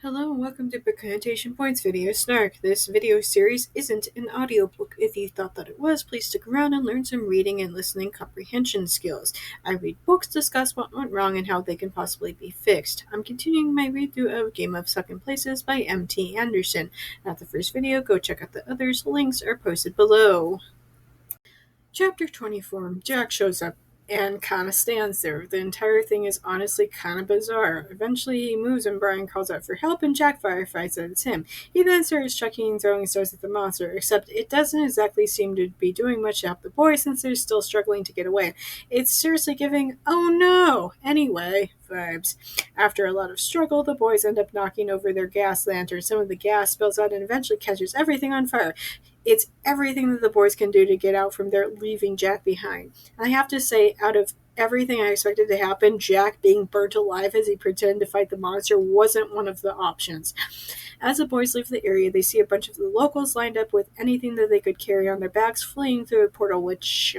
Hello and welcome to Comprehension Points video Snark. This video series isn't an audiobook. If you thought that it was, please stick around and learn some reading and listening comprehension skills. I read books, discuss what went wrong and how they can possibly be fixed. I'm continuing my read through of Game of Sunken Places by M.T. Anderson. Not the first video, go check out the others. Links are posted below. Chapter 24. Jack shows up and kind of stands there. The entire thing is honestly kind of bizarre. Eventually he moves and Brian calls out for help and Jack firefights that it's him. He then starts chucking and throwing stars at the monster, except it doesn't exactly seem to be doing much to help the boys since they're still struggling to get away. It's seriously giving, oh no, anyway, vibes. After a lot of struggle, the boys end up knocking over their gas lantern. Some of the gas spills out and eventually catches everything on fire. It's everything that the boys can do to get out from there, leaving Jack behind. And I have to say, out of everything I expected to happen, Jack being burnt alive as he pretended to fight the monster wasn't one of the options. As the boys leave the area, they see a bunch of the locals lined up with anything that they could carry on their backs, fleeing through a portal, which,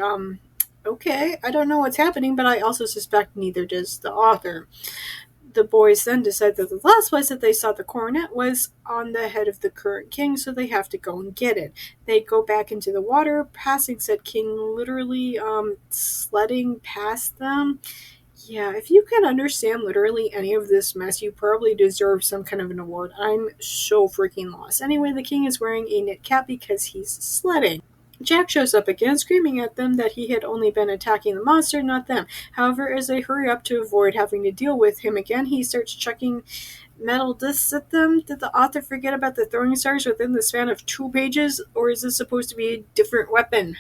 okay, I don't know what's happening, but I also suspect neither does the author. The boys then decide that the last place that they saw the coronet was on the head of the current king, so they have to go and get it. They go back into the water, passing said king, literally sledding past them. Yeah, if you can understand literally any of this mess, you probably deserve some kind of an award. I'm so freaking lost. Anyway, the king is wearing a knit cap because he's sledding. Jack shows up again, screaming at them that he had only been attacking the monster, not them. However, as they hurry up to avoid having to deal with him again, he starts chucking metal discs at them. Did the author forget about the throwing stars within the span of 2 pages, or is this supposed to be a different weapon?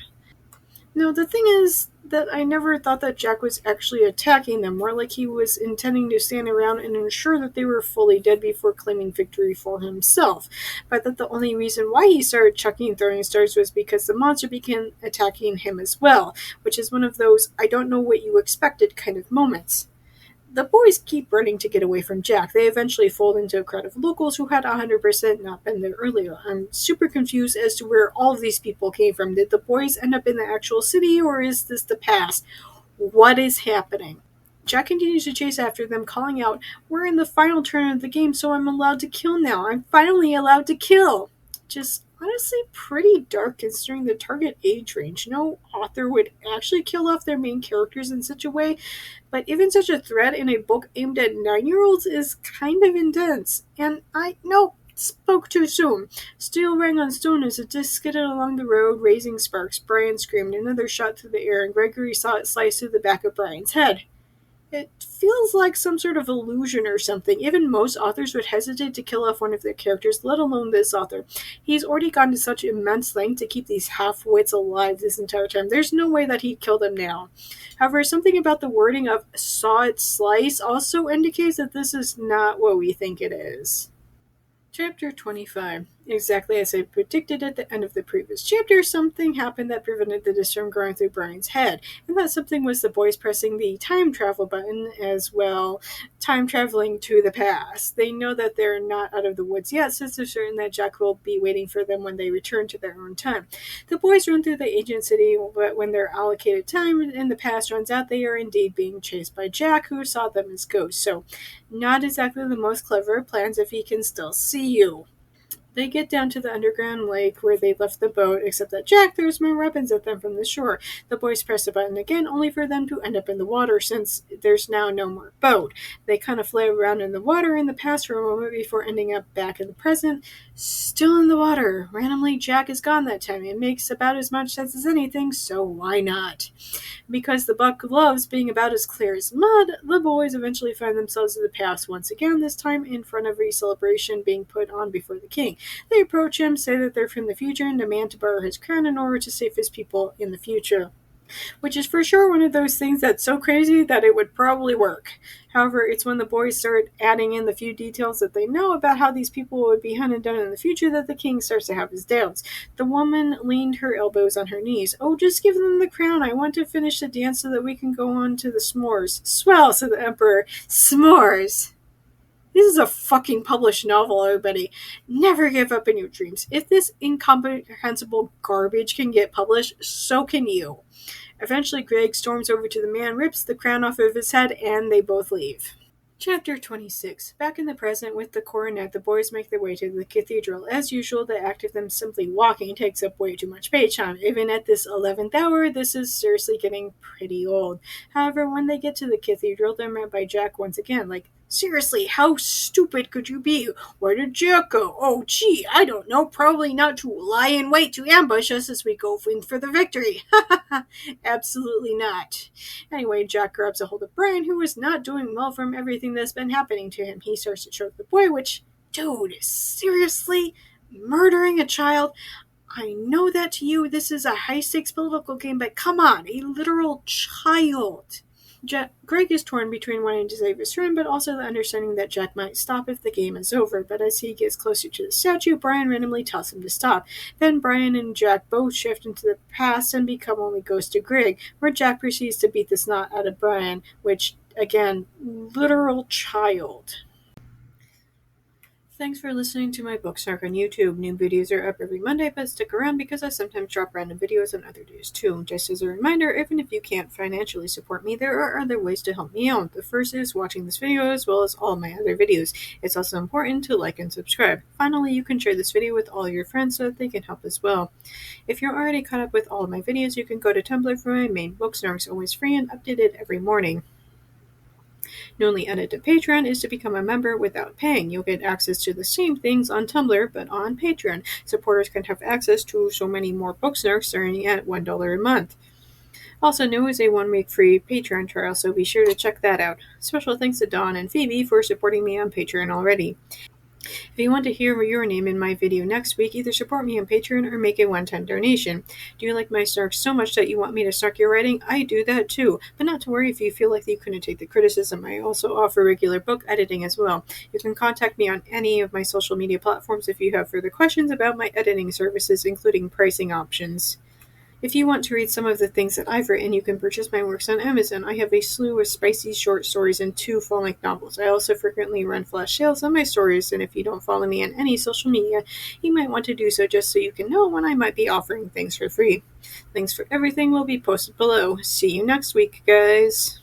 No, the thing is that I never thought that Jack was actually attacking them, more like he was intending to stand around and ensure that they were fully dead before claiming victory for himself. But that the only reason why he started chucking and throwing stars was because the monster began attacking him as well, which is one of those I don't know what you expected kind of moments. The boys keep running to get away from Jack. They eventually fold into a crowd of locals who had 100% not been there earlier. I'm super confused as to where all of these people came from. Did the boys end up in the actual city, or is this the past? What is happening? Jack continues to chase after them, calling out, "We're in the final turn of the game, so I'm allowed to kill now. I'm finally allowed to kill." Just honestly pretty dark considering the target age range. No author would actually kill off their main characters in such a way, but even such a threat in a book aimed at 9-year-olds is kind of intense. And spoke too soon. Steel rang on stone as it skidded along the road, raising sparks. Brian screamed. Another shot through the air, and Gregory saw it slice through the back of Brian's head. It feels like some sort of illusion or something. Even most authors would hesitate to kill off one of their characters, let alone this author. He's already gone to such immense length to keep these half-wits alive this entire time. There's no way that he'd kill them now. However, something about the wording of "saw it slice" also indicates that this is not what we think it is. Chapter 25. Exactly as I predicted at the end of the previous chapter, something happened that prevented the disc from going through Brian's head, and that something was the boys pressing the time travel button as well, time traveling to the past. They know that they're not out of the woods yet, since they're certain that Jack will be waiting for them when they return to their own time. The boys run through the ancient city, but when their allocated time in the past runs out, they are indeed being chased by Jack, who saw them as ghosts. So, not exactly the most clever of plans if he can still see you. They get down to the underground lake where they left the boat, except that Jack throws more weapons at them from the shore. The boys press the button again, only for them to end up in the water since there's now no more boat. They kind of flail around in the water in the past for a moment before ending up back in the present, still in the water. Randomly, Jack is gone that time. It makes about as much sense as anything, so why not? Because the buck loves being about as clear as mud, the boys eventually find themselves in the past once again, this time in front of a celebration being put on before the king. They approach him, say that they're from the future, and demand to borrow his crown in order to save his people in the future. Which is for sure one of those things that's so crazy that it would probably work. However, it's when the boys start adding in the few details that they know about how these people would be hunted down in the future that the king starts to have his doubts. The woman leaned her elbows on her knees. "Oh, just give them the crown. I want to finish the dance so that we can go on to the s'mores." "Swell," said the emperor. "S'mores." This is a fucking published novel, everybody. Never give up in your dreams. If this incomprehensible garbage can get published, so can you. Eventually, Greg storms over to the man, rips the crown off of his head, and they both leave. Chapter 26. Back in the present with the coronet, the boys make their way to the cathedral. As usual, the act of them simply walking takes up way too much page time. Even at this 11th hour, this is seriously getting pretty old. However, when they get to the cathedral, they're met by Jack once again, like, seriously, how stupid could you be? Where did Jack go? Oh, gee, I don't know. Probably not to lie in wait to ambush us as we go in for the victory. Ha ha ha. Absolutely not. Anyway, Jack grabs a hold of Brian, who is not doing well from everything that's been happening to him. He starts to choke the boy, which, dude, seriously? Murdering a child? I know that to you this is a high-stakes political game, but come on, a literal child. Greg is torn between wanting to save his friend, but also the understanding that Jack might stop if the game is over. But as he gets closer to the statue, Brian randomly tells him to stop. Then Brian and Jack both shift into the past and become only Ghost of Greg, where Jack proceeds to beat the snot out of Brian, which, again, literal child. Thanks for listening to my book Snark on YouTube. New videos are up every Monday, but stick around because I sometimes drop random videos on other days too. Just as a reminder, even if you can't financially support me, there are other ways to help me out. The first is watching this video as well as all my other videos. It's also important to like and subscribe. Finally, you can share this video with all your friends so that they can help as well. If you're already caught up with all of my videos, you can go to Tumblr for my main book. Snark's always free and updated every morning. The only edit to Patreon is to become a member without paying. You'll get access to the same things on Tumblr, but on Patreon. Supporters can have access to so many more book snarks starting at $1 a month. Also, new is a 1-week free Patreon trial, so be sure to check that out. Special thanks to Dawn and Phoebe for supporting me on Patreon already. If you want to hear your name in my video next week, either support me on Patreon or make a one-time donation. Do you like my snarks so much that you want me to snark your writing? I do that too, but not to worry if you feel like you couldn't take the criticism. I also offer regular book editing as well. You can contact me on any of my social media platforms if you have further questions about my editing services, including pricing options. If you want to read some of the things that I've written, you can purchase my works on Amazon. I have a slew of spicy short stories and 2 full-length novels. I also frequently run flash sales on my stories, and if you don't follow me on any social media, you might want to do so just so you can know when I might be offering things for free. Links for everything will be posted below. See you next week, guys.